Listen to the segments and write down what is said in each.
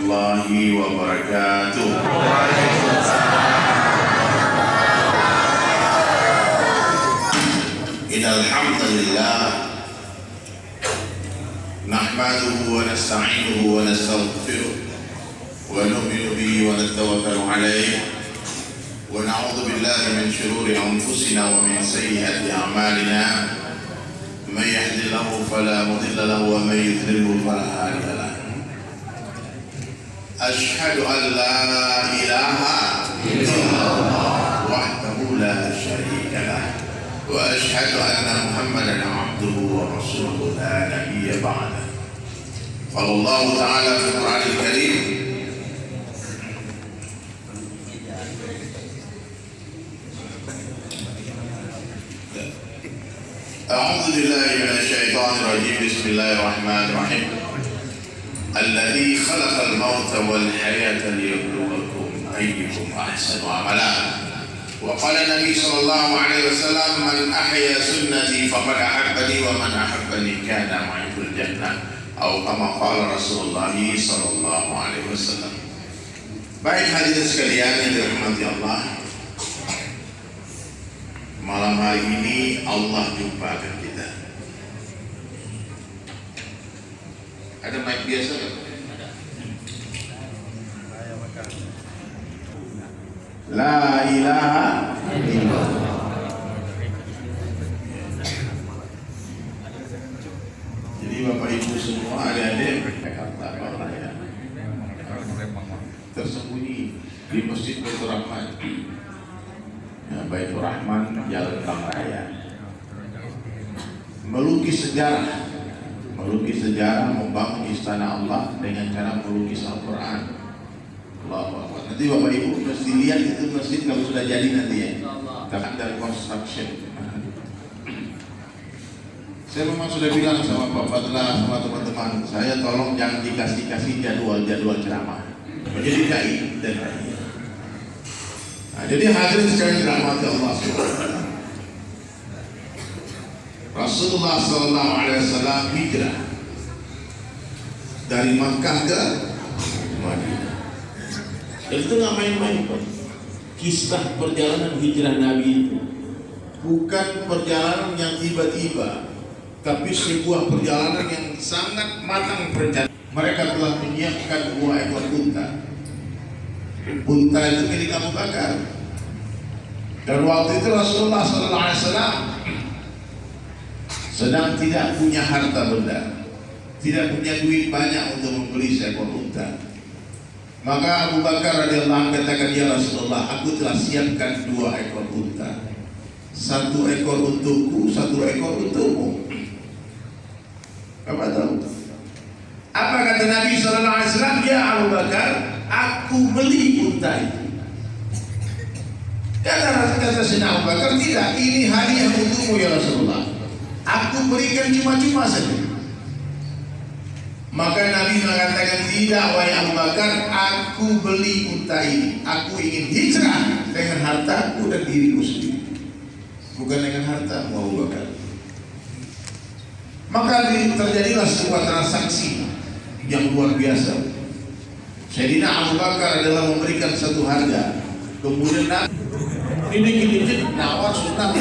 warahmatullahi wabarakatuh. Innal hamdalillah nahmaduhu wa nasta'inuhu wa nastaghfiruh wa nu'minu bihi wa natawakkalu alayhi wa na'udzu billahi min shururi anfusina wa min sayyiati a'malina. Man yahdihillahu fala mudilla lahu wa man yudlilhu fala hadiya lahu. Ashhadu an la ilaha illallah wahdahu la syarika lahu wa ashhadu anna Muhammadan abduhu wa rasuluhu la nabiyya ba'dahu. Qala Allah ta'ala fi Qur'anil Karim A'udzu billahi minasy syaithanir rajim. Bismillahirrahmanirrahim. Alladzi khalaqal mauta wal hayata liyabluwakum ayyukum ahsanu amala. Wa qala Nabi sallallahu alaihi wasallam, man ahya sunnati faqad ahabbani wa man ahabbani kana ma'i fil jannah. Atau kama qala Rasulullah sallallahu alaihi wasallam. Baik hadirin sekalian yang dirahmati Allah, malam hari ini Allah jumpakan kita. Ada mic biasa kan? La ilaha illallah. Jadi Bapak Ibu semua, adik-adik Jakarta Bapak ya, tersembunyi di Masjid Baitur Rahman. Baitur Rahman, Jalan Kang Raya. Melukis sejarah membangun istana Allah dengan cara melukis Al-Quran. Allahu Akbar. Nanti Bapak Ibu mesti lihat itu masjid kalau sudah jadi nanti ya. Under construction. Saya memang sudah bilang sama Pak Fadlah, sama teman-teman, saya tolong jangan dikasih jadwal ceramah. Menjadi dai dan dai. Nah, jadi hadirin sekalian dirahmati Allah SWT. Rasulullah SAW hijrah dari Makkah ke Madinah. Itu nggak main-main, Pak. Kisah perjalanan hijrah Nabi itu bukan perjalanan yang tiba-tiba, tapi sebuah perjalanan yang sangat matang perencanaan. Mereka telah menyiapkan 2 ekor unta. Unta itu milik Abu Bakar. Dan waktu itu Rasulullah SAW sedang tidak punya harta benda, tidak punya duit banyak untuk membeli seekor unta. Maka Abu Bakar radhiyallahu anhu katakan, ya Rasulullah, aku telah siapkan 2 ekor unta. 1 ekor untukku, 1 ekor untukmu. Apa tahu? Apa kata Nabi SAW? Ya Abu Bakar, aku beli unta itu. Kata Sayyidina Abu Bakar, tidak, ini hadiah untukmu ya Rasulullah. Aku berikan cuma-cuma saja. Maka Nabi mengatakan, tidak wahai Abu Bakar, aku beli unta ini. Aku ingin hijrah dengan hartaku dan diriku sendiri, bukan dengan hartamu Abu Bakar. Maka terjadilah sebuah transaksi yang luar biasa. Sayyidina Abu Bakar adalah memberikan satu harga, kemudian ini gini nawar sunnah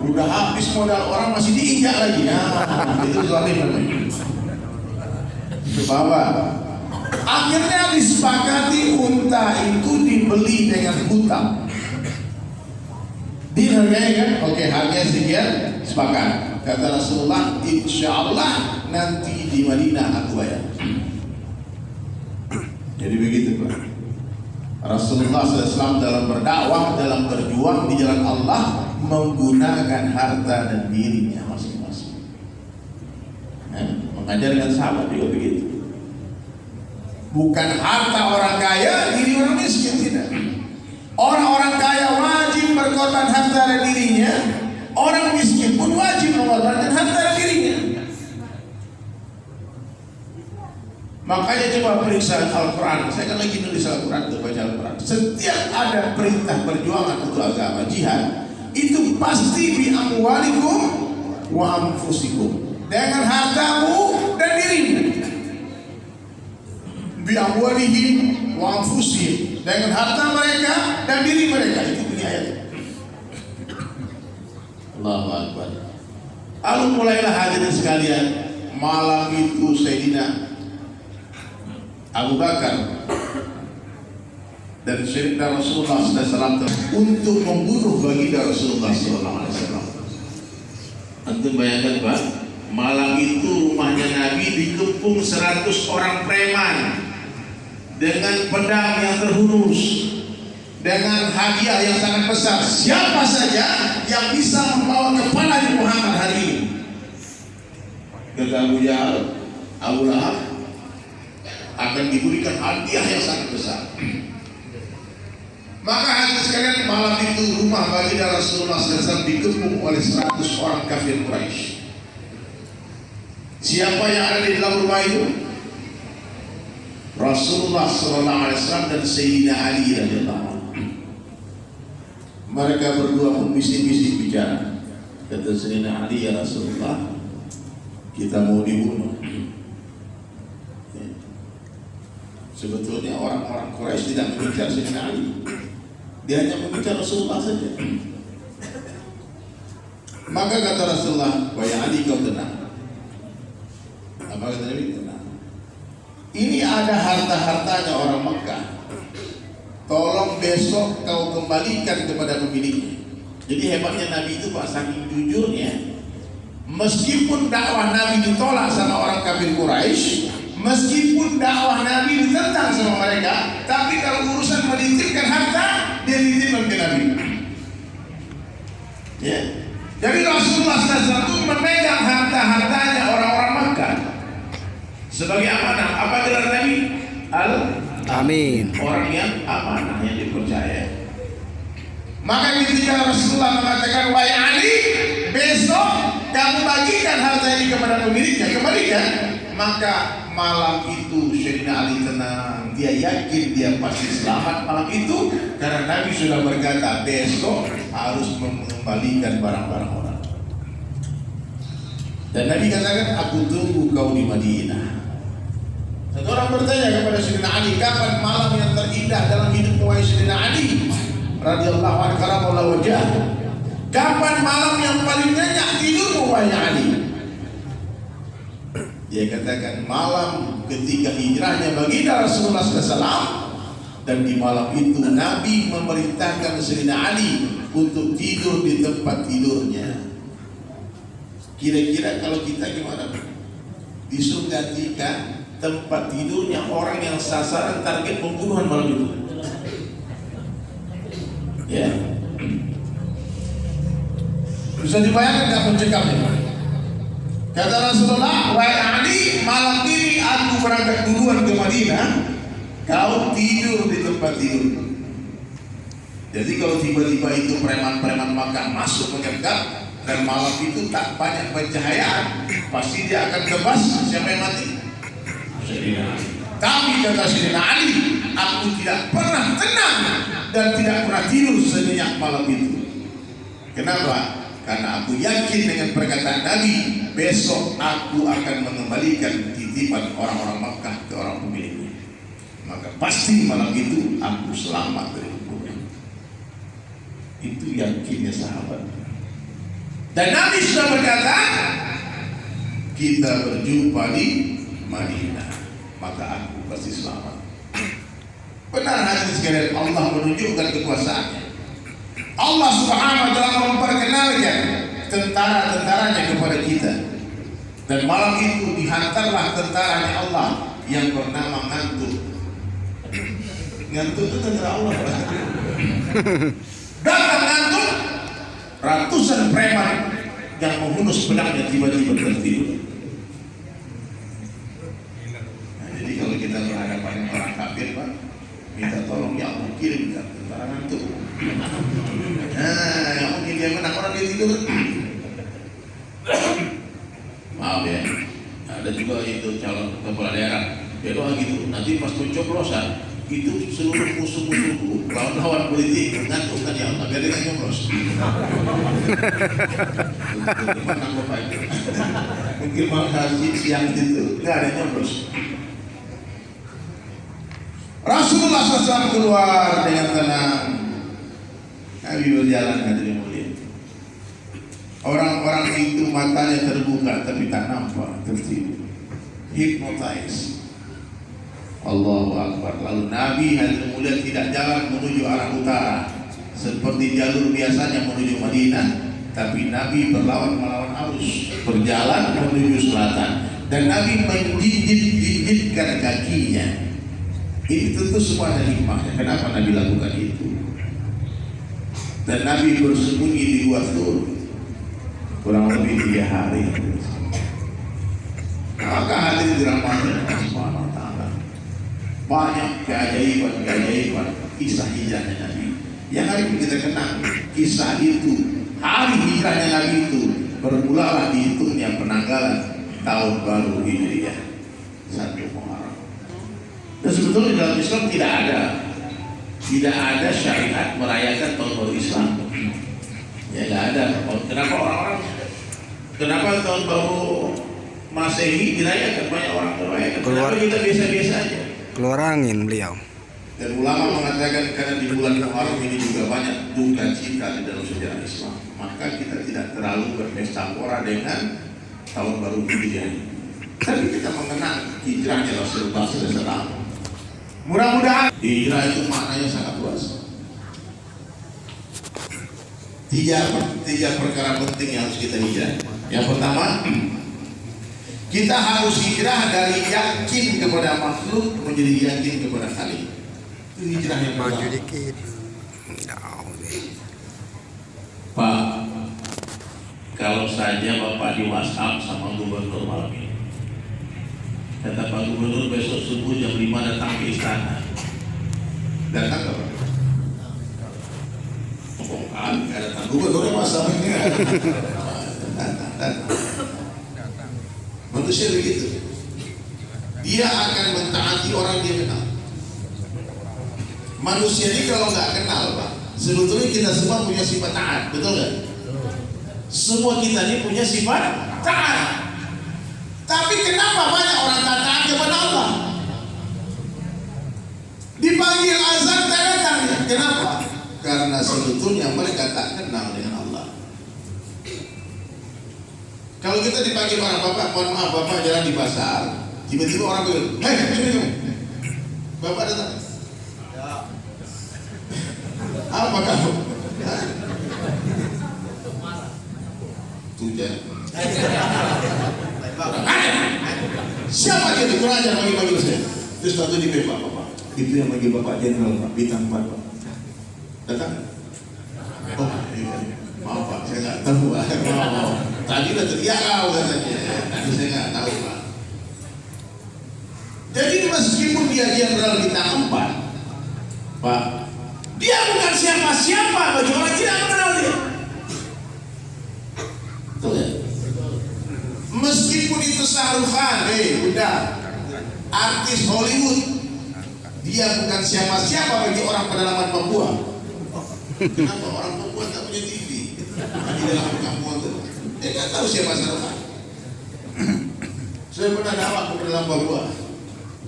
udah habis modal orang masih diinjak lagi. Nah, itu zalim namanya. Bapak, akhirnya disepakati unta itu dibeli dengan hutang. Dihargai kan? Oke, harganya sekian, sepakat. Kata Rasulullah, insya Allah nanti di Madinah aku bayar. Jadi begitu Pak. Rasulullah SAW dalam berdakwah, dalam berjuang di jalan Allah, menggunakan harta dan dirinya masing-masing. Mengajarkan sahabat juga begitu. Bukan harta orang kaya, diri orang miskin, tidak. Orang-orang kaya wajib berkorban harta dan dirinya. Orang miskin pun wajib mengorbankan harta dan dirinya. Makanya coba periksa Al-Quran. Saya kan lagi nulis Al-Quran, tuh baca Al-Quran. Setiap ada perintah perjuangan untuk agama, jihad, itu pasti bi amwalikum wa anfusikum, dengan hartamu dan dirimu. bi amwalihim wa anfusihim, dengan harta mereka dan diri mereka. Itu bunyi ayat. Allahu Akbar. Lalu mulailah hadirin sekalian, malam itu Sayyidina Abu Bakar dan Sayyidina Rasulullah SAW untuk membunuh baginda Rasulullah SAW. Antum bayangkan Pak, malam itu rumahnya Nabi dikepung 100 orang preman dengan pedang yang terhunus, dengan hadiah yang sangat besar. Siapa saja yang bisa membawa kepala Muhammad hari ini? Kata Abu Jahal, Abu Lahab akan diberikan hadiah yang sangat besar. Maka hadirin sekalian, malam itu rumah baginda Rasulullah SAW dikepung oleh 100 orang kafir Quraisy. Siapa yang ada di dalam rumah itu? Rasulullah SAW dan Sayyidina Ali radhiyallahu anhu. Mereka berdua pun bisik-bisik bicara. Kata Sayyidina Ali, ya Rasulullah, kita mau dibunuh. Sebetulnya orang-orang Quraisy tidak mengincar Sayyidina Ali, dia hanya mengincar Rasulullah saja. Maka kata Rasulullah, wahai Ali, kau tenang. Apa kata Nabi? Tenang. Ini ada harta-hartanya orang Mekah. Tolong besok kau kembalikan kepada pemiliknya. Jadi hebatnya Nabi itu Pak, saking jujurnya, meskipun dakwah Nabi ditolak sama orang kafir Quraisy, meskipun dakwah Nabi ditentang sama mereka, tapi kalau urusan menitipkan harta, dia titipkan ke Nabi. Ya. Jadi Rasulullah SAW memegang harta-hartanya orang-orang Makkah sebagai amanah. Apa gelar Nabi? Amin. Orang yang amanah, yang dipercaya. Maka ketika Rasulullah mengatakan, wahai Ali, besok kamu bagikan harta ini kepada pemiliknya, kembalikan. Maka malam itu Sayyidina Ali tenang, dia yakin dia pasti selamat malam itu, karena Nabi sudah berkata besok harus mengembalikan barang-barang orang. Dan Nabi katakan, aku tunggu kau di Madinah. Satu orang bertanya kepada Sayyidina Ali, kapan malam yang terindah dalam hidup wahai Sayyidina Ali radhiyallahu anhu karamallahu wajhah? Kapan malam yang paling nyenyak tidurmu wahai Ali? Dia katakan malam ketika hijrahnya baginda Rasulullah SAW, dan di malam itu Nabi memerintahkan Sayyidina Ali untuk tidur di tempat tidurnya. Kira-kira kalau kita gimana? Disuruh gantikan tempat tidurnya orang yang sasaran target pembunuhan malam itu. Ya, bisa dibayangkan nggak pencekapnya? Kata Rasulullah, wahai Ali, malam ini aku berangkat duluan ke Madinah, kau tidur di tempat tidur. Jadi kalau tiba-tiba itu preman-preman Makkah masuk menyekat dan malam itu tak banyak pencahayaan, pasti dia akan tebas. Siapa yang mati? Sayyidina Ali. Tapi kata Sayyidina Ali, aku tidak pernah tenang dan tidak pernah tidur senyenyak malam itu. Kenapa? Karena aku yakin dengan perkataan Nabi, besok aku akan mengembalikan titipan orang-orang Makkah ke orang pemiliknya. Maka pasti malam itu aku selamat dari hukuman. Itu yakinnya sahabat. Dan Nabi sudah berkata, kita berjumpa di Madinah, maka aku pasti selamat. Benar hadirin sekalian, Allah menunjukkan kekuasaannya. Allah Subhanahu wa ta'ala memperkenalkan tentara-tentaranya kepada kita. Dan malam itu dihantarlah tentaranya Allah yang bernama Ngantuk. Ngantuk itu tentara Allah. Datang Ngantuk, ratusan preman yang menghunus pedangnya tiba-tiba tertidur. Nah, jadi kalau kita berhadapan dengan orang kafir, Pak, minta tolong ya Allah kirimkan tentara Ngantuk. Nah, yang mungkin dia menang, orang dia tidur. Maaf ya, ada juga itu calon kepala daerah, dia doa gitu. Nanti pas pencoblosan itu seluruh musuh-musuhku, lawan-lawan politik ngantuk kan ya Allah, biar dia nggak nyoblos. Menang bapak itu. Mungkin malah siang itu nggak ada nyoblos. Rasulullah SAW keluar dengan tenang. Nabi berjalan hadirin mulia. Orang-orang itu matanya terbuka tapi tak nampak, tertidur, hypnotize. Allahu Akbar. Lalu Nabi hadirin mulia tidak jalan menuju arah utara seperti jalur biasanya menuju Madinah, tapi Nabi melawan arus, berjalan menuju selatan, dan Nabi menjinjit-jinjitkan kakinya. Ini tentu semua ada hikmahnya. Kenapa Nabi lakukan itu? Dan Nabi bersembunyi di Gua Thur kurang lebih 3 hari. Maka hadirin dirahmati Allah Subhanahu wa taala, banyak keajaiban kisah hijrahnya Nabi. Yang hari ini kita kenang kisah itu, hari hijrahnya Nabi itu bermulalah dihitungnya penanggalan tahun baru Hijriah 1 Muharram. Dan sebetulnya dalam Islam tidak ada syariat merayakan tahun baru Islam. Ya nggak ada. Kenapa tahun baru Masehi dirayakan? Banyak orang merayakan. Kenapa kita biasa-biasa aja? Keluar angin beliau. Dan ulama mengatakan karena di bulan Muharram ini juga banyak duka cita di dalam sejarah Islam, maka kita tidak terlalu berpesta pora dengan tahun baru Hijriah. Tapi kita mengenang hijrahnya Rasulullah SAW. Mudah-mudahan hijrah itu maknanya sangat luas. Tiga perkara penting yang harus kita hijrah. Yang pertama, kita harus hijrah dari yakin kepada makhluk menjadi yakin kepada Khalik. Itu hijrah yang pertama. Maju dikit. Pak, kalau saja Bapak di WhatsApp sama gubernur malam ini, kata Pak Gubernur besok subuh jam 5 datang ke istana. Datang ke apa? Oh kan, nggak datang. Gubernurnya masa ini. Datang. Manusia begitu. Dia akan mentaati orang dia kenal. Manusia ini kalau nggak kenal, Pak, sebetulnya kita semua punya sifat taat, betul nggak? Semua kita ini punya sifat taat. Tapi kenapa banyak orang tak taat kepada Allah? Dipanggil azan tak datang. Kenapa? Karena sebetulnya mereka tak kenal dengan Allah. Kalau kita dipanggil orang, Bapak, mohon maaf, Bapak jalan di pasar, tiba-tiba orang bilang, hei, sini. Bapak datang. Apa kamu? Tujuan. Siapa dia itu? Kurang ajar bagi-bagi saya. Terus satu di Bapak, itu yang bagi Bapak Jenderal, Pak, bintang 4, Pak. Datang? Oh, iya. Maaf Pak, saya nggak tahu, Pak. Maaf. Tadi udah teriak kau katanya. Tadi saya nggak tahu, Pak. Jadi meskipun dia Jenderal bintang 4, Pak, dia bukan siapa-siapa bagi orang tidak mengenal dia. Betul ya? Meskipun itu Shah Rukh Khan, udah artis Hollywood, dia bukan siapa-siapa bagi orang pedalaman Papua. Kenapa orang Papua tak punya TV di dalam perkampungan itu? Dia nggak tahu siapa Shah Rukh Khan. Saya pernah dakwah ke pedalaman Papua,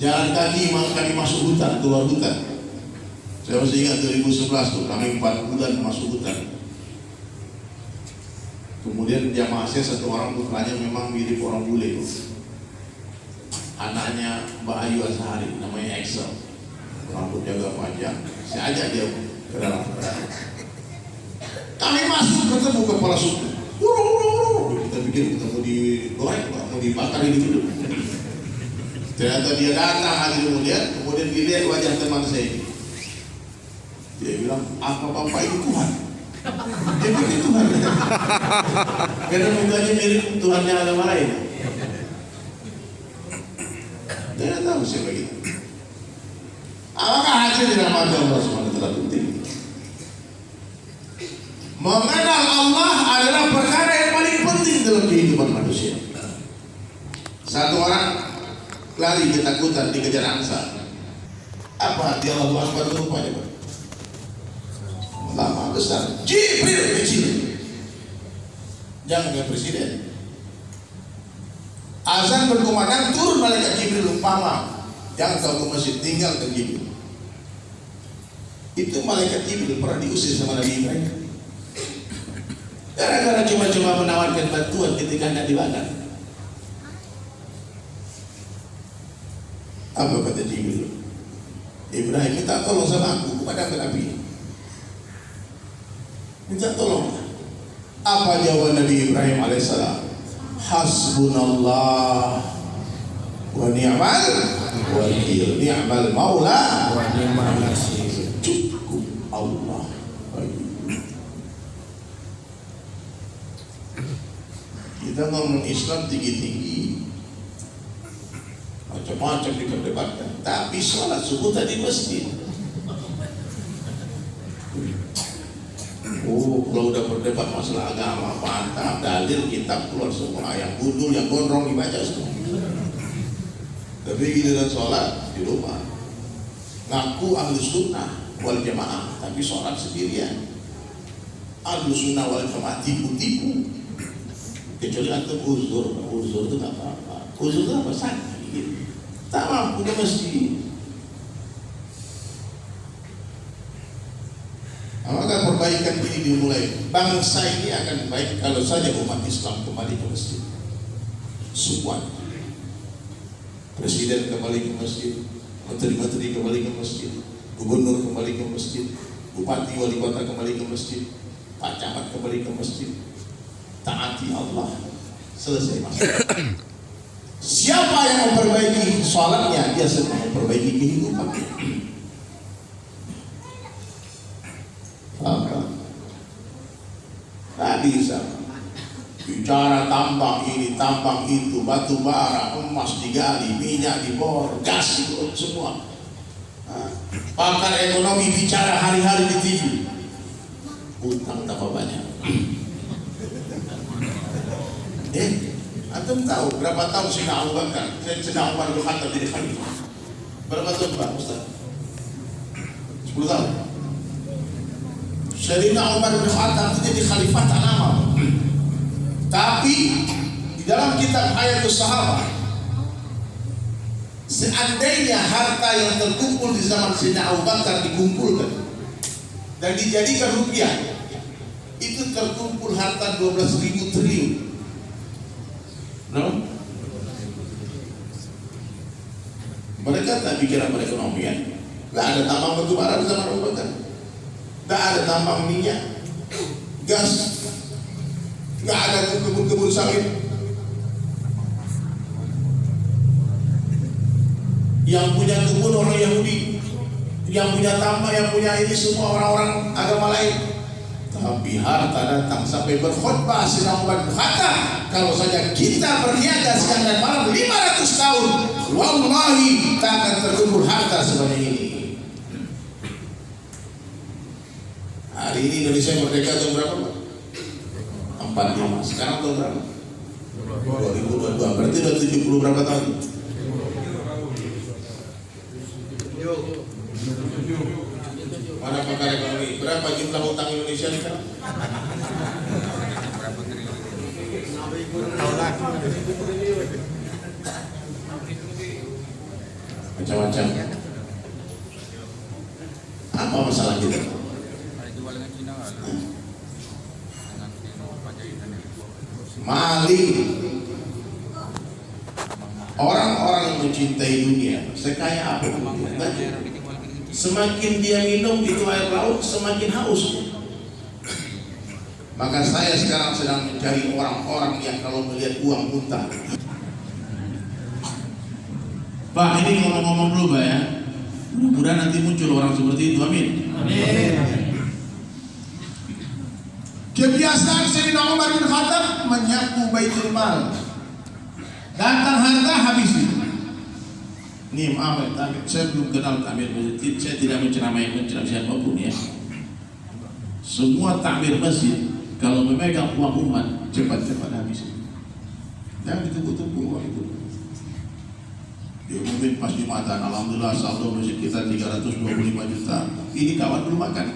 jalan kaki kami masuk hutan, keluar hutan. Saya masih ingat 2011 tuh, kami 4 bulan masuk hutan. Kemudian jamaah saya satu orang putranya memang mirip orang bule, anaknya Mbak Ayu Azhari, namanya Excel, rambutnya agak panjang. Saya ajak dia ke dalam hutan. Kami masuk ketemu kepala suku. Kita pikir kita mau digoreng, mau dibakar ini dulu. Ternyata dia datang hari kemudian dilihat wajah teman saya ini. Dia bilang, apa Bapak itu Tuhan? Dia pikir Tuhan. Karena mukanya mirip Tuhannya agama lain. Dia tidak tahu siapa kita. Apakah hasil dirahmati Allah SWT penting? Mengenal Allah adalah perkara yang paling penting dalam kehidupan manusia. Satu orang lari ketakutan dikejar angsa. Apa arti Allahu Akbar itu rupanya, Pak? Lama besar, Jibril kecil. Jangan kayak presiden. Azan berkumandang, turun malaikat Jibril umpama. Jangan kau ke masjid, tinggal ke Jibril. Itu malaikat Jibril pernah diusir sama Nabi Ibrahim gara-gara cuma-cuma menawarkan bantuan ketika hendak dibakar. Apa kata Jibril? Ibrahim minta tolong sama aku kepada Nabi. Minta tolong. Apa jawaban Nabi Ibrahim alaihissalam? Hasbunallah wa ni'mal wakil, ni'mal maula wa ni'mal nasir. Cukup Allah. Kita ngomong Islam tinggi-tinggi, macam-macam diperdebatkan, tapi sholat subuh tadi masjid. Kalau udah berdebat masalah agama, mantap, dalil, kitab keluar semua, yang gundul, yang gondrong dibaca semua. Tapi giliran sholat di rumah, ngaku ahlu sunnah wal jamaah, tapi sholat sendirian. Ahlu sunnah wal jamaah tipu-tipu. Kecuali antum uzur itu nggak apa-apa. Uzur itu apa? Sakit, tak mampu ke masjid. Maka perbaikan ini dimulai. Bangsa ini akan baik kalau saja umat Islam kembali ke masjid. Semua presiden kembali ke masjid, menteri-menteri kembali ke masjid, gubernur kembali ke masjid, bupati wali kota kembali ke masjid, pak camat kembali ke masjid. Taati Allah, selesai masalah. Siapa yang memperbaiki sholatnya, dia sedang memperbaiki kehidupan. Apa? Tak bisa bicara tambang ini, tambang itu, batu bara, emas digali, minyak dibor, gas itu semua. Pakar ekonomi bicara hari-hari di TV. Utang tambah banyak. Antum tahu berapa tahun Sayyidina Abu Bakar, Sayyidina Umar bin Khattab jadi khalifah? Berapa tahun Pak Ustaz? 10 tahun. Sayyidina Umar bin Khattab itu jadi khalifah tak lama. Tapi di dalam kitab Hayatus Sahabat, seandainya harta yang terkumpul di zaman Sayyidina Abu Bakar dikumpulkan dan dijadikan rupiah, itu terkumpul harta 12.000 triliun. No? Mereka tak bicara perekonomian. Tidak ada tambang batu bara di zaman Abu Bakar. Tidak ada tambang minyak, gas, tidak ada kebun-kebun sawit. Yang punya kebun orang Yahudi, yang punya tambang, yang punya ini semua orang-orang agama lain. Tapi harta datang sampai berkhutbah Sayyidina Umar bin Khattab, kalau saja kita berniaga siang dan malam 500 tahun, wallahi tak akan terkumpul harta sebanyak ini. Hari ini Indonesia merdeka tahun berapa Pak? 45. Sekarang tahun berapa? 2022. Berarti udah 70 berapa tahun? Mana pakar ekonomi? Berapa jumlah utang Indonesia sekarang? Macam-macam. Apa masalah kita? Maling. Orang-orang yang mencintai dunia, sekaya apa pun, semakin dia minum itu air laut, semakin haus. Maka saya sekarang sedang mencari orang-orang yang kalau melihat uang muntah. Pak, ini ngomong-ngomong dulu Pak ya. Mudah-mudahan nanti muncul orang seperti itu. Amin. Amin. Kebiasaan Sayyidina Umar bin Khattab menyapu baitul mal. Datang harta habis itu. Ini maaf ya, saya belum kenal takmir masjid, saya tidak menceramai siapapun ya. Semua takmir masjid kalau memegang uang umat cepat-cepat habis. Jangan ditunggu-tunggu uang itu. Diumumin pas Jumatan, alhamdulillah saldo masjid kita 325 juta. Ini kawan belum makan.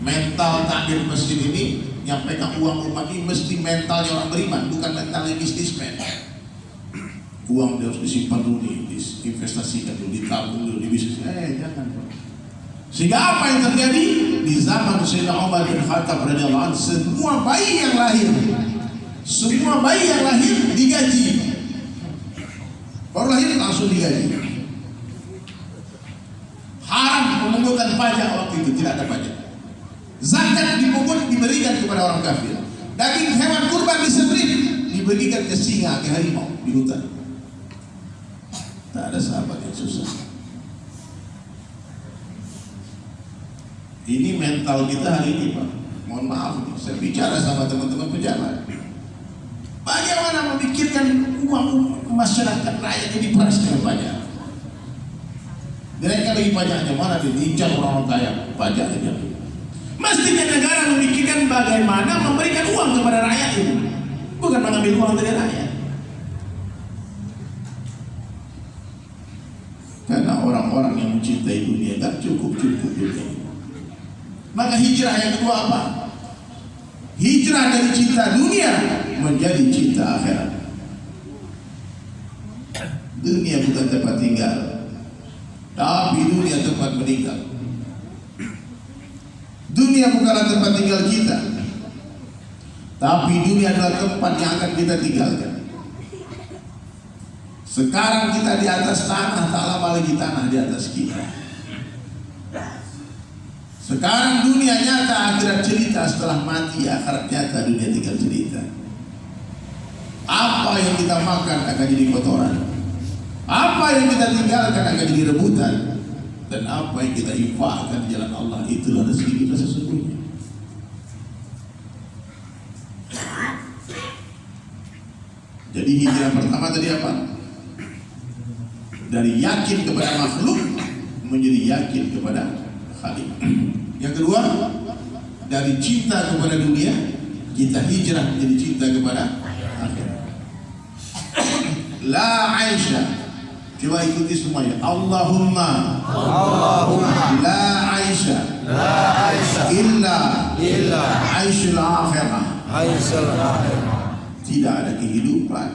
Mental takmir masjid ini yang pegang uang umat ini mesti mentalnya orang beriman, bukan mentalnya bisnismen. uang harus disimpan dulu, diinvestasikan dulu, ditabung dulu, di bisnis. Jangan. Sehingga apa yang terjadi di zaman Sayyidina Umar bin Khattab radhiyallahu anhu, semua bayi yang lahir digaji. Baru lahir langsung digaji. Haram memungutan pajak waktu itu, tidak ada pajak. Zakat dipungut diberikan kepada orang kafir. Daging hewan kurban disembelih diberikan ke singa, ke harimau di hutan. Tak ada sahabat yang susah. Ini mental kita hari ini, Pak. Mohon maaf nih, saya bicara sama teman-teman pejabat. Bagaimana memikirkan uang masyarakat rakyat ini diperas dengan pajak? Mereka lagi pajaknya mana diincar orang kaya, pajak aja. Mestinya negara memikirkan bagaimana memberikan uang kepada rakyat itu, bukan mengambil uang dari rakyat. Karena orang-orang yang mencintai dunia tak cukup dunia. Maka hijrah yang kedua apa? Hijrah dari cinta dunia menjadi cinta akhirat. Dunia bukan tempat tinggal, tapi dunia tempat meninggal. Dunia bukanlah tempat tinggal kita, tapi dunia adalah tempat yang akan kita tinggalkan. Sekarang kita di atas tanah, tak lama lagi tanah di atas kita. Sekarang dunia nyata, akhirat cerita. Setelah mati, akhirat nyata, dunia tinggal cerita. Apa yang kita makan akan jadi kotoran, apa yang kita tinggalkan akan jadi rebutan, dan apa yang kita infakkan di jalan Allah, itulah rezeki kita sesungguhnya. Jadi hijrah pertama tadi apa? Dari yakin kepada makhluk menjadi yakin kepada Khalik. Yang kedua, dari cinta kepada dunia kita hijrah menjadi cinta kepada akhirat. La Aisyah. Coba ikuti semuanya. Allahumma la Aisyah illa Aisyul akhirah. Tidak ada kehidupan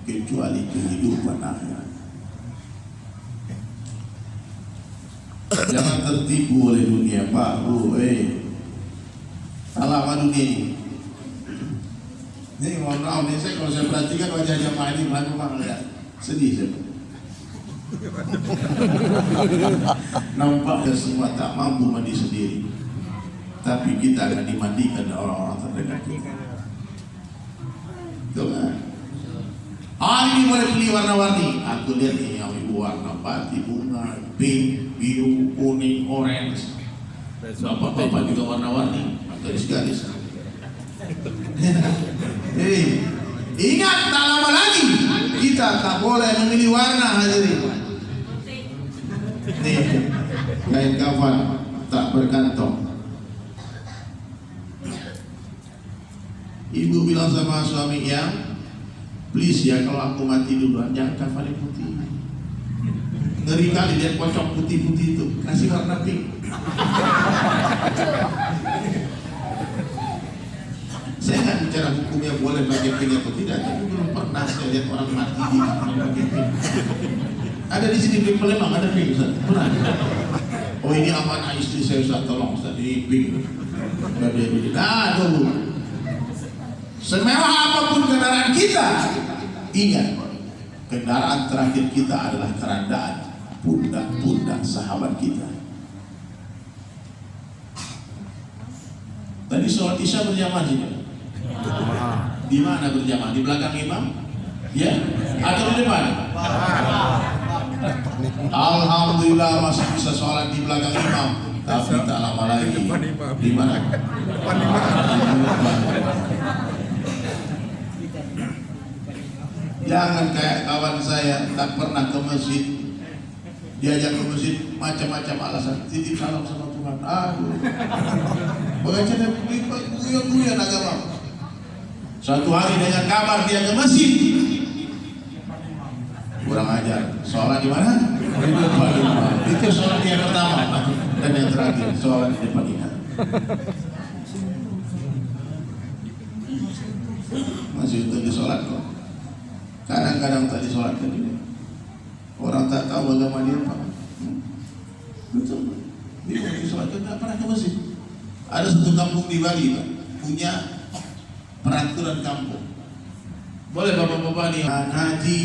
kecuali kehidupan akhirat. Jangan tertipu oleh dunia, Pak, Bu, salah sama dunia ini. Ini mohon maaf nih, kalau saya perhatikan wajah jamaah ini memang sedih saya. Nampaknya semua tak mampu mandi sendiri, tapi kita akan dimandikan oleh orang-orang terdekat kita. Betul kan? Hari ini boleh pilih warna-warni. Aku lihat nih yang ibu warna pati, bunga, pink, biru, kuning, orange. Bapak-bapak juga warna-warni, garis-garis. Ingat, tak lama lagi kita tak boleh memilih warna, hadirin. Nih, kain kafan tak berkantong. Ibu bilang sama suaminya, please ya, kalau aku mati duluan jangan kafanin putih. Ngeri kali lihat pocong putih-putih itu, kasih warna pink. Saya nggak bicara hukumnya boleh pakai pink atau tidak, tapi belum pernah saya lihat orang mati di pakai pink. Ada di sini pink Palembang, ada pink Ustaz. Pernah? Oh ini amanah istri saya Ustaz, tolong Ustaz, ini pink. Nah tuh. Semewah apapun kendaraan kita, ingat, kendaraan terakhir kita adalah kerandaan pundak-pundak sahabat kita. Tadi sholat Isya berjamaah juga. Di mana berjamaah? Di belakang imam? Ya? Atau di depan? Alhamdulillah masih bisa sholat di belakang imam. Tapi tak lama lagi. Di mana? Jangan kayak kawan saya tak pernah ke masjid, diajak ke masjid macam-macam alasan, titip salam sama Tuhan. Aduh, baca dan guyon agama. Suatu hari dengan kabar dia ke masjid, kurang ajar. Sholat di mana? Di depan imam. Itu sholat yang pertama dan yang terakhir sholat di depan imam. Masih untuk sholat kok. Kadang-kadang tak disolatkan juga. Orang tak tahu agama dia apa. Betul. Dia mau disolatkan tak pernah ke masjid. Ada satu kampung di Bali, Pak, punya peraturan kampung. Boleh bapak-bapak nih haji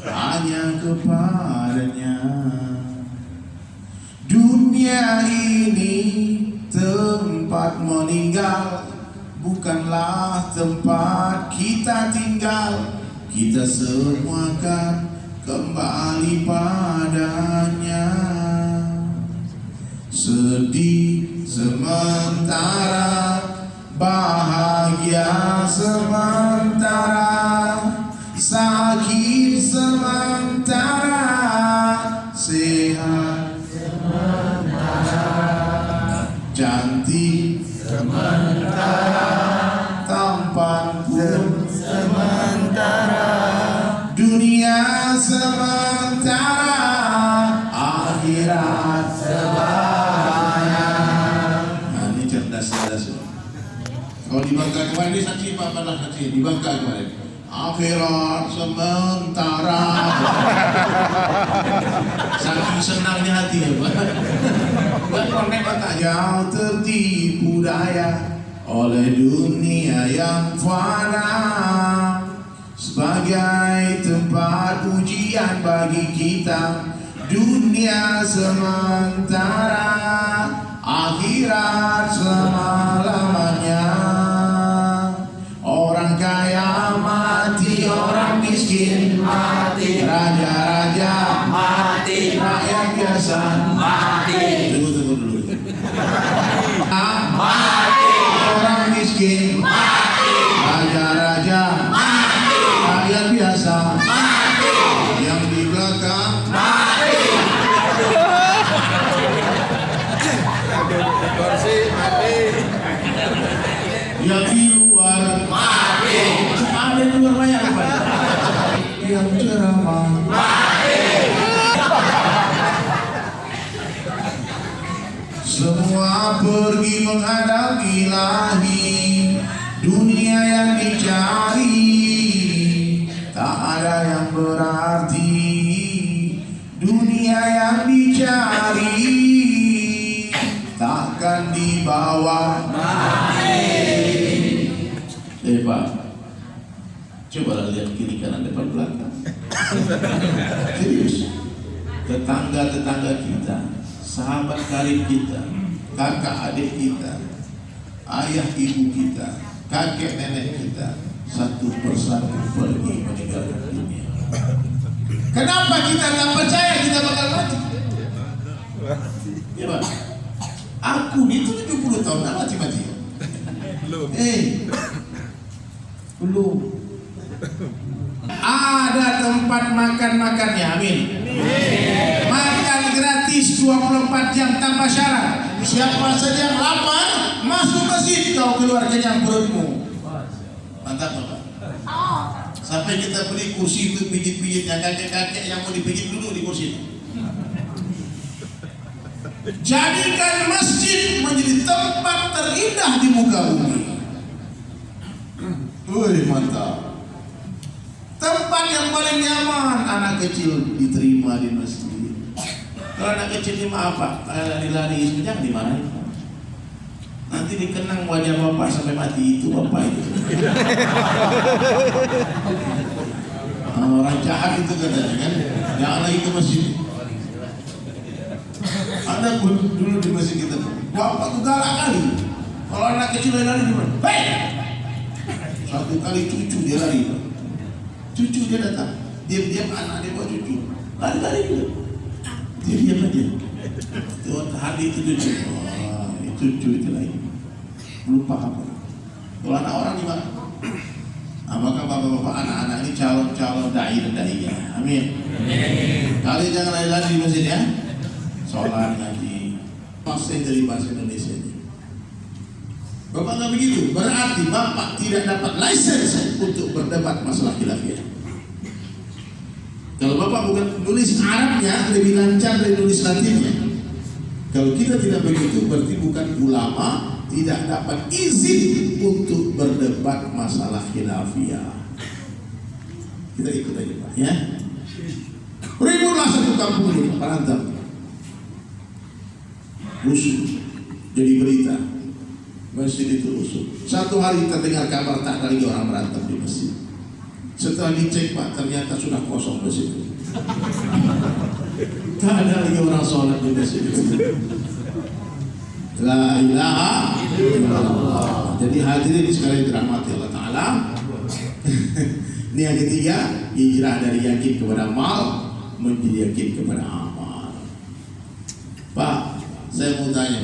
hanya kepadanya. Dunia ini tempat meninggal, bukanlah tempat kita tinggal. Kita semua akan kembali padanya. Sedih sementara, bahagia sementara, sakit sementara, sehat sementara, cantik sementara, tampan pun sementara, dunia sementara, akhirat selamanya. Nah, ini cerdas-cerdas. Kalau di Bangka kemarin, ini saksi Pak pernah saksi di Bangka kemarin. Akhirat sementara. Saking senangnya hati ya Pak. Dan konek kata jauh tertipu daya oleh dunia yang fana, sebagai tempat ujian bagi kita. Dunia sementara, akhirat selama-lamanya. Orang kaya mati, orang miskin mati, raja-raja mati, rakyat biasa mati. Tunggu dulu. Mati. Orang miskin mati, raja-raja mati, rakyat biasa mati, yang di belakang mati. Kursi mati. Yang di luar mati. Ada di luar banyak apa? Yang ceramah mati. Semua pergi menghadap ilahi, dunia yang dicari tak ada yang berarti. Dunia yang dicari takkan dibawa mati. Pak, coba lihat kiri kanan depan belakang. Serius, tetangga-tetangga kita, sahabat karib kita, kakak adik kita, ayah ibu kita, kakek nenek kita, satu persatu pergi meninggalkan dunia. Kenapa kita tak percaya kita bakal mati? Ya Pak, aku itu 70 tahun tak mati-mati. Belum. Belum. Ada tempat makan-makannya, amin. Makan gratis 24 jam tanpa syarat. Siapa saja yang lapar, masuk masjid, kau keluar kenyang perutmu. Mantap Bapak. Sampai kita beli kursi untuk pijit-pijit yang kakek-kakek yang mau dipijit dulu di kursi. Jadikan masjid menjadi tempat terindah di muka bumi. Wih, mantap. Tempat yang paling nyaman, anak kecil diterima di masjid. Kalau anak kecil terima apa? Lari-lari jangan dimarahin. Nanti dikenang wajah bapak sampai mati, itu bapak itu. Orang jahat itu katanya kan, jangan lagi ke masjid. Ada dulu di masjid kita, bapak tuh galak kali. Kalau anak kecil lari gimana? Hei! Satu kali cucu dia lari. Cucu dia datang, diam-diam anak dia bawa cucu, lari-lari gitu. Dia diam aja. Tuh hari itu cucu, cucu itu lagi. Belum paham. Kalau anak orang gimana? Apakah bapak-bapak anak-anak ini calon-calon dai dan daiyah? Amin. Kalian jangan lari-lari di masjid ya. Sholat ngaji. Masih dari bahasa Indonesia ini. Bapak nggak begitu, berarti bapak tidak dapat lisensi untuk berdebat masalah khilafiyah. Kalau bapak bukan nulis Arabnya lebih lancar dari nulis Latinnya. Kalau kita tidak begitu, berarti bukan ulama, tidak dapat izin untuk berdebat masalah khilafiyah. Kita Kita ikut aja Pak ya. Ributlah satu kampung ini berantem. Rusuh jadi berita. Masjid itu rusuh. Satu hari terdengar kabar tak ada lagi orang berantem di masjid. Setelah dicek Pak, ternyata sudah kosong masjid itu. Tak ada lagi orang sholat di masjid itu. La ilaha illallah. Jadi hadirin sekalian dirahmati Allah Ta'ala. Ini yang ketiga, hijrah dari yakin kepada amal menjadi yakin kepada amal. Pak, saya mau tanya,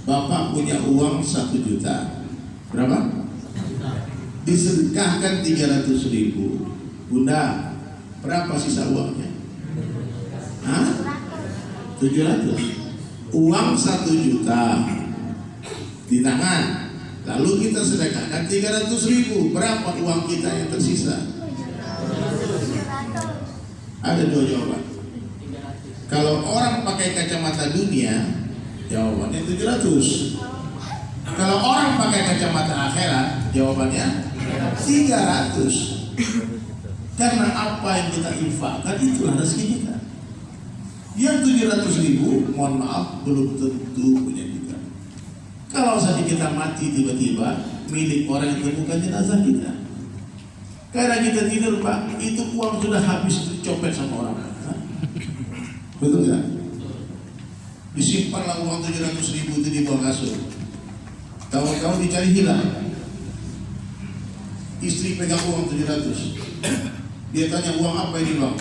Bapak punya uang 1 juta, berapa? Disedekahkan 300.000. Bunda, berapa sisa uangnya? Hah? 700. Uang 1 juta di tangan, lalu kita sedekahkan 300.000. Berapa uang kita yang tersisa? Ada 2 jawaban. Kalau orang pakai kacamata dunia, jawabannya 700. Kalau orang pakai kacamata akhirat, jawabannya 300. Karena apa yang kita infakkan itulah rezeki kita. Yang 700.000, mohon maaf, belum tentu punya kita. Kalau saja kita mati tiba-tiba, milik orang yang temukan jenazah kita. Karena kita tidur Pak, itu uang sudah habis dicopet sama orang. Betul tidak? Disimpanlah uang 700.000 itu di bawah kasur. Tahu-tahu dicari hilang. Istri pegang uang 700. Dia tanya uang apa ini Bang?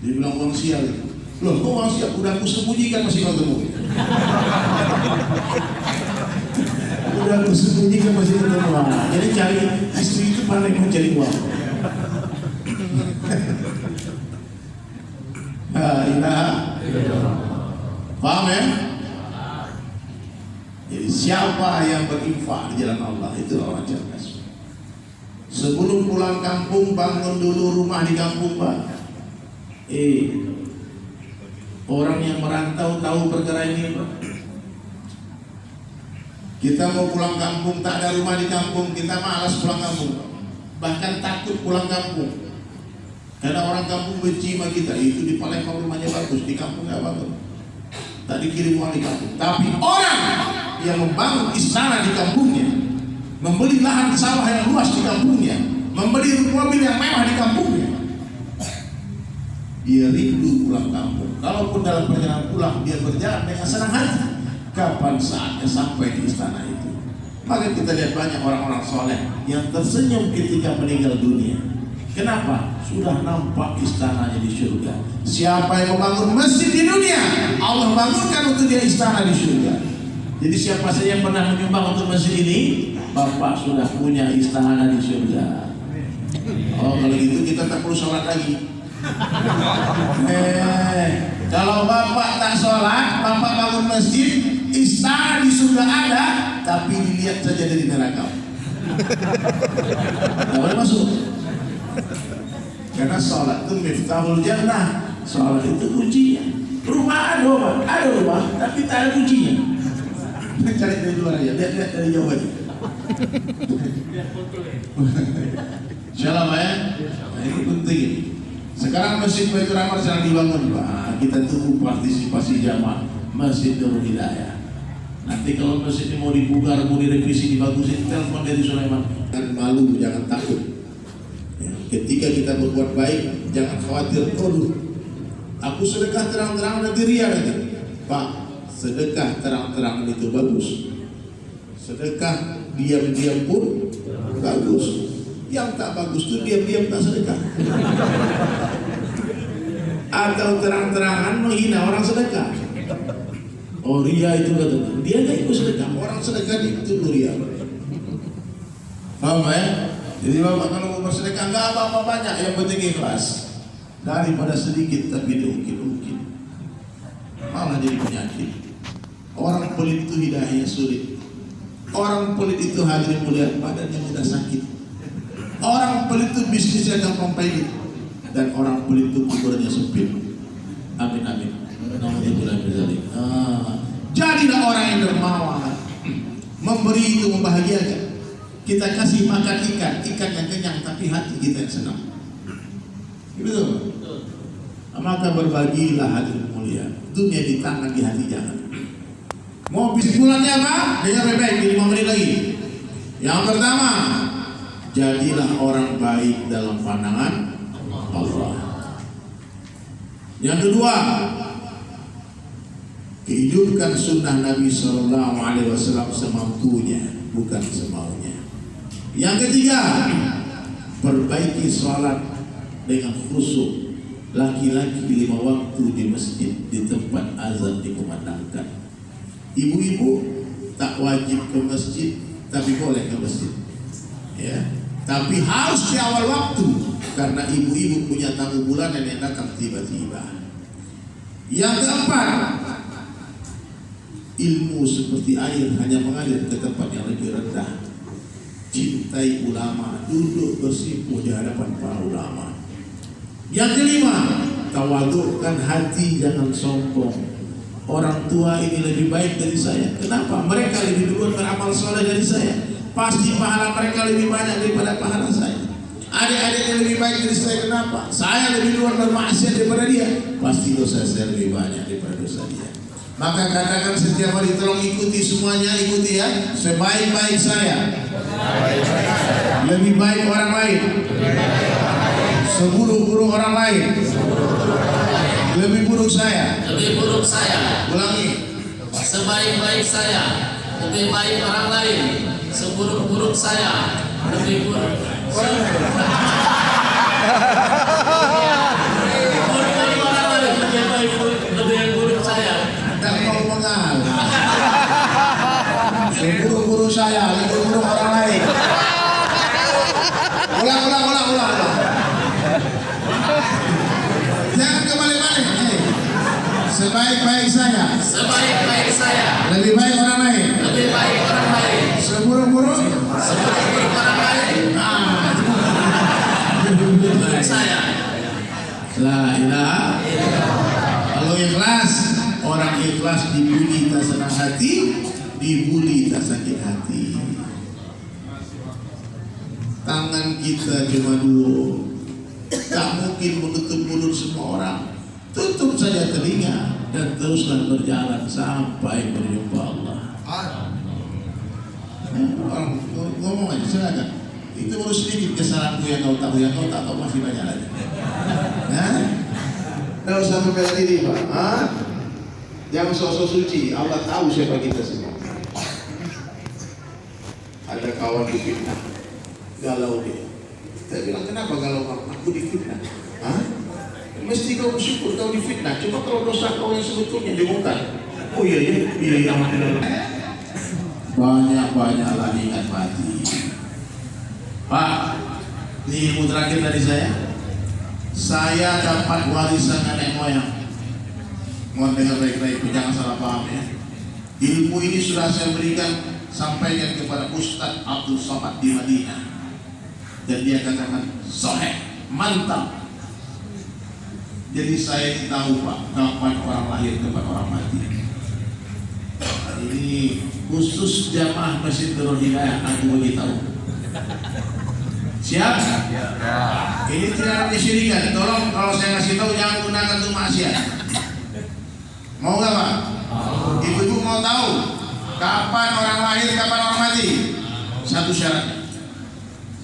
Dia bilang uang sial. Loh, kok uang sial? Udah aku sembunyikan masih kau temu. Udah aku sembunyikan masih ketemu. Jadi cari istri itu paling mencari uang. Paham ya? Jadi siapa yang berinfak di jalan Allah itu orang cerdas. Sebelum pulang kampung bangun dulu rumah di kampung Pak. Orang yang merantau tahu perkara ini Pak. Kita mau pulang kampung tak ada rumah di kampung, kita malas pulang kampung, bahkan takut pulang kampung. Karena orang kampung benci sama kita. Itu di Palembang rumahnya bagus, di kampung nggak bagus. Tak dikirim uang di kampung. Tapi orang yang membangun istana di kampungnya, membeli lahan sawah yang luas di kampungnya, membeli mobil yang mewah di kampungnya, dia rindu pulang kampung. Kalaupun dalam perjalanan pulang dia berjalan dengan senang hati. Kapan saatnya sampai di istana itu? Maka kita lihat banyak orang-orang soleh yang tersenyum ketika meninggal dunia. Kenapa? Sudah nampak istananya di surga. Siapa yang membangun masjid di dunia, Allah bangunkan untuk dia istana di surga. Jadi siapa saja yang pernah menyumbang untuk masjid ini, Bapak sudah punya istana di surga. Oh, kalau gitu kita tak perlu sholat lagi. Kalau Bapak tak sholat, Bapak bangun masjid, istana di surga ada, tapi dilihat saja dari neraka. Tidak boleh masuk. Karena sholat itu miftahul jannah. Sholat itu kuncinya. Rumah ada rumah, tapi tak ada kuncinya. Cari dari luar aja, lihat dari jauh aja. Insyaallah ya. Nah, ini penting. Sekarang Masjid Baitur Rahman sedang dibangun Pak. Kita tunggu partisipasi jamaah Masjid Nurul Hidayah. Nanti kalau masjid ini mau dibugar, mau direvisi, dibagusin, telepon dari Sulaiman. Jangan malu, jangan takut. Ketika kita berbuat baik, jangan khawatir. Aku sedekah terang-terangan nanti ria nanti. Pak, sedekah terang-terangan itu bagus. Sedekah diam-diam pun bagus. Yang tak bagus itu diam-diam tak sedekah. Atau terang-terangan menghina orang sedekah. Oh ria itu kata dia nggak ikut sedekah. Orang sedekah itu ria. Paham ya? Jadi Bapak kalau mau bersedekah nggak apa-apa banyak, yang penting ikhlas. Daripada sedikit tapi diungkit-ungkit, malah jadi penyakit. Orang pelit itu hidayahnya sulit. Orang pelit itu hadirin mulia badannya mudah sakit. Orang pelit itu bisnisnya gampang pahit. Dan orang pelit itu kuburnya sempit. Amin amin. Jadilah orang yang dermawan. Memberi itu membahagiakan. Kita kasih makan ikan yang kenyang tapi hati kita yang senang. Betul. Maka berbagilah hadirin mulia. Dunia di tangan, di hati jangan. Mau kesimpulannya apa? Dengar baik-baik 5 menit lagi. Yang pertama, jadilah orang baik dalam pandangan Allah. Yang kedua, hidupkan sunnah Nabi SAW semampunya, bukan semaunya. Yang ketiga, perbaiki sholat dengan khusyuk. Laki-laki 5 waktu di masjid, di tempat azan dikumandangkan. Ibu-ibu tak wajib ke masjid, tapi boleh ke masjid. Ya, tapi harus di awal waktu, karena ibu-ibu punya tamu bulanan yang datang tiba-tiba. Yang keempat, ilmu seperti air hanya mengalir ke tempat yang lebih rendah. Cintai ulama, duduk bersimpuh di hadapan para ulama. Yang kelima, tawadukkan hati, jangan sombong. Orang tua ini lebih baik dari saya. Kenapa? Mereka lebih duluan beramal soleh dari saya. Pasti pahala mereka lebih banyak daripada pahala saya. Adik-adiknya lebih baik dari saya. Kenapa? Saya lebih duluan bermaksiat daripada dia. Pasti dosa saya lebih banyak daripada dosa dia. Maka katakan setiap hari, tolong ikuti semuanya, ikuti ya. Sebaik-baik saya, lebih baik orang lain. Seburuk-buruk orang lain, lebih buruk saya. Lebih buruk saya. Ulangi. Sebaik-baik saya, lebih baik orang lain. Seburuk-buruk saya, lebih buruk. Buruk-buruk orang lain, lebih buruk saya. Tak mau mengalah. Seburuk-buruk saya, lebih buruk orang lain. Ulang. Jangan kembali-balik. Sebaik-baik saya, Sebaik-baik saya, lebih baik orang lain. lebih baik orang lain. Seburuk-buruk Seburuk-buruk orang lain, buruk saya. La ilaha. Kalau ikhlas, orang ikhlas dibuli tak senang hati, dibuli tak sakit hati. Tangan kita cuma 2, tak mungkin menutup mulut semua orang. Tutup saja telinga dan teruslah berjalan sampai berjumpa Allah. Orang ngomong aja, silakan. Itu baru sedikit kesalahanku yang kau tahu, yang kau tak tahu masih banyak lagi. Tidak usah membela diri, Pak. Jangan sosok suci. Allah tahu siapa kita semua. Ada kawan difitnah, galau dia. Saya bilang, kenapa galau Pak? Aku difitnah. Mesti kau bersyukur kau difitnah. Cuma kalau dosa kau yang sebetulnya dibongkar. Oh iya. Banyak-banyaklah ingat mati. Pak, ini ilmu terakhir dari saya. Saya dapat warisan nenek moyang. Mohon dengar baik-baik, jangan salah paham ya. Ilmu ini sudah saya berikan, sampaikan kepada Ustadz Abdul Somad di Madinah. Dan dia katakan, sahih, mantap. Jadi saya ini tahu Pak, kapan orang lahir, kapan orang mati. Ini khusus jamaah Masjid Nurul Hidayah, aku beritahu. Siap? Ini tidak ada kesyirikan. Tolong kalau saya kasih tahu jangan gunakan untuk maksiat. Mau nggak Pak? Ibu-ibu mau tahu kapan orang lahir, kapan orang mati? Satu syarat,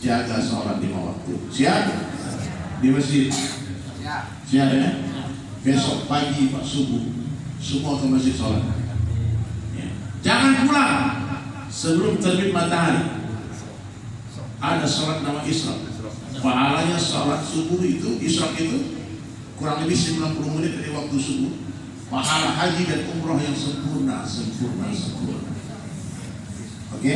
jaga sholat 5 waktu. Siap? Di masjid. Siap ya? Besok pagi Pak subuh semua ke masjid sholat. Ya. Jangan pulang sebelum terbit matahari. Ada sholat nama Isra. Pahalanya sholat subuh itu, Isra itu kurang lebih 90 menit dari waktu subuh. Pahala haji dan umroh yang sempurna. Oke?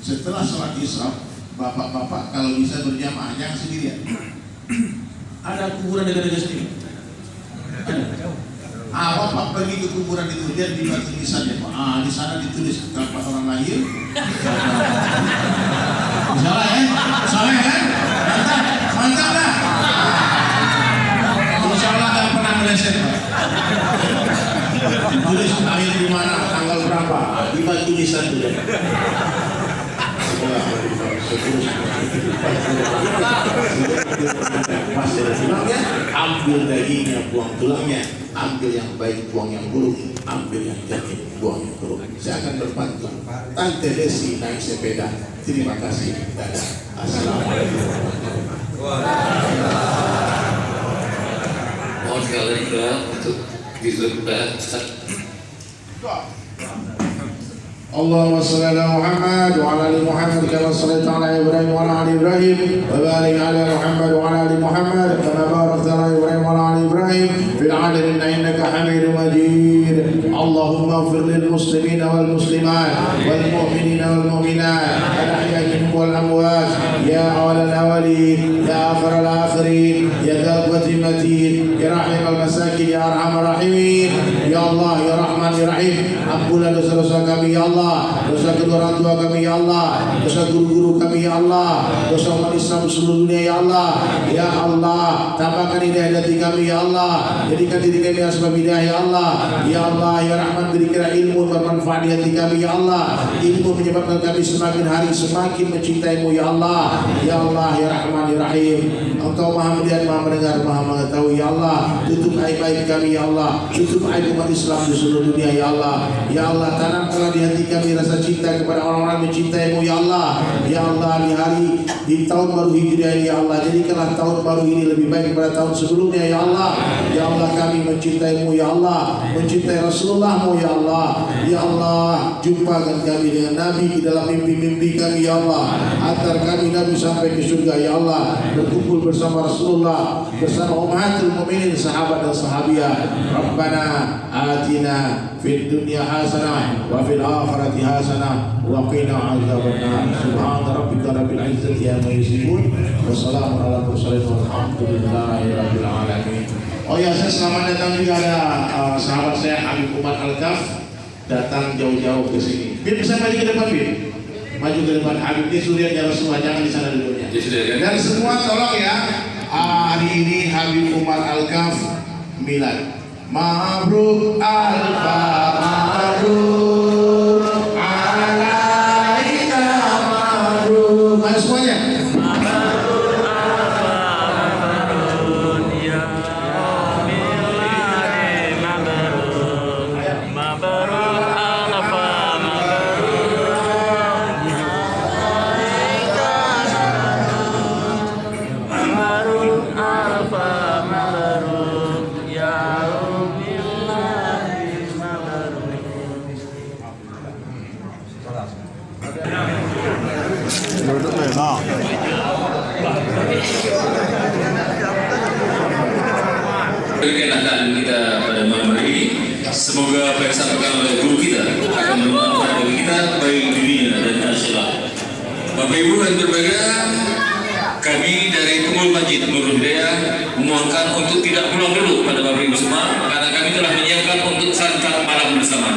Setelah sholat Isra, bapak-bapak kalau bisa berjamaah, jangan sendirian. Ada kuburan dekat-dekat sini. Bapak pergi ke kuburan itu, lihat di batu tulisannya Pak. Di sana ditulis kapan orang lahir. Salah ya? Mantap dah. Insya Allah tak pernah meleset Pak. Ditulis lahir di mana, tanggal berapa, di batu tulisan itu. Pas dari tulangnya, ambil dagingnya, buang tulangnya, ambil yang baik, buang yang buruk, ambil yang jelek, buang yang buruk. Saya akan berpantun. Tante Desi naik sepeda. Terima kasih. Dadah. Assalamualaikum. Mohon sekali doa untuk disurga Ustaz. اللهم صل على محمد وعلى ال محمد كما صليت على ابراهيم وعلى ال ابراهيم وبارك على محمد وعلى ال محمد كما باركت على ابراهيم وعلى ال ابراهيم في العالمين انك حميد مجيد. اللهم اغفر للمسلمين والمسلمات والمؤمنين والمؤمنات الاحياء منهم والاموات يا اول الاولين يا اخر الاخرين يا ذا القوه المتين يا رحيم المساكين يا ارحم الراحمين يا الله يا رحمن يا رحيم. Ampunlah dosa-dosa kami ya Allah, dosa kedua orang tua kami ya Allah, dosa guru-guru kami ya Allah, dosa umat Islam seluruh dunia ya Allah. Ya Allah, tambahkan hidayah hati kami ya Allah, jadikan diri kami asbab hidayah ya Allah. Ya Allah ya Rahman, berikan ilmu bermanfaat di hati kami ya Allah. Ilmu menyebabkan kami semakin hari semakin mencintaimu ya Allah. Ya Allah ya Rahman ya Rahim, Engkau maha melihat, maha mendengar, maha mengetahui ya Allah. Tutup aib-aib kami ya Allah, tutup aib umat Islam di seluruh dunia ya Allah. Ya Allah, tanamkanlah di hati kami rasa cinta kepada orang-orang mencintaimu ya Allah. Ya Allah, di tahun baru Hijriah ini ya Allah, jadikanlah tahun baru ini lebih baik daripada tahun sebelumnya ya Allah. Ya Allah, kami mencintaimu ya Allah, mencintai Rasulullahmu ya Allah. Ya Allah, jumpakan kami dengan Nabi di dalam mimpi-mimpi kami ya Allah. Antar kami Nabi sampai ke surga ya Allah, berkumpul bersama Rasulullah, bersama ummahatul mukminin, sahabat dan sahabiah. Rabbana atina fid dunya hasanah wa fil akhirati hasanah wa qina adzabannar. Subhana rabbika rabbil izzati amma yasifun wa salamun ala mursalin walhamdulillahi rabbil alamin. Oh ya, saya selamat datang juga ada sahabat saya Habib Umar Al-Kaf, datang jauh-jauh ke sini. Bib, bisa maju ke depan, Bib? Maju ke depan. Habib ini suriannya Rasulullah, jangan di sana dulunya. Dan semua tolong ya, hari ini Habib Umar Al-Kaf milad. Mabruk alfa mabruk alaika mabruk. Ayo semuanya. Mabruk alfa mabruk ya miladi mabruk. Mabruk alfa mabruk ya alaika mabruk. Mabruk alfa mabruk ya Kenakan kita pada malam hari ini, semoga apa yang disampaikan oleh guru kita akan bermanfaat bagi kita baik di dunia dan akhirat. Bapak Ibu yang berbahagia, kami dari Pengurus Masjid Nurul Hidayah memohonkan untuk tidak pulang dulu pada Bapak Ibu semua, karena kami telah menyiapkan untuk santap malam bersama.